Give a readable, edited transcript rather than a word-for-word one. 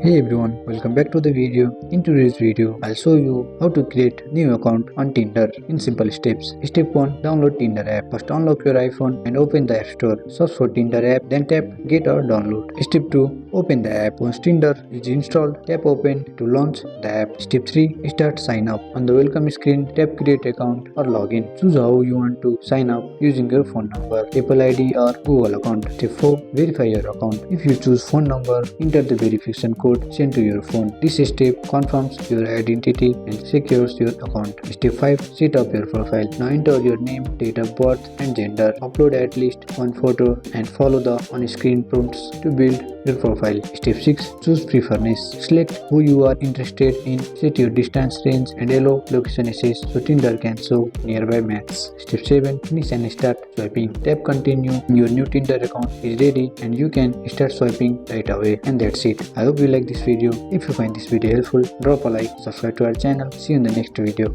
Hey everyone, welcome back to the video. In today's video, I'll show you how to create new account on Tinder in simple steps. Step 1. Download Tinder app. First unlock your iPhone and open the App Store. Search for Tinder app, then tap Get or Download. Step 2. Open the app. Once Tinder is installed, tap Open to launch the app. Step 3. Start sign up. On the welcome screen, tap Create account or login. Choose how you want to sign up using your phone number, Apple ID or Google account. Step 4. Verify your account. If you choose phone number, enter the verification code sent to your phone. This step confirms your identity and secures your account. Step 5. Set up your profile. Now enter your name, date of birth and gender. Upload at least one photo and follow the on-screen prompts to build your profile. Step 6. Choose preference. Select who you are interested in. Set your distance range and allow location access so Tinder can show nearby matches. Step 7. Finish and start swiping. Tap continue. Your new Tinder account is ready and you can start swiping right away. And that's it. I hope you like this video. If you find this video helpful, drop a like, subscribe to our channel. See you in the next video.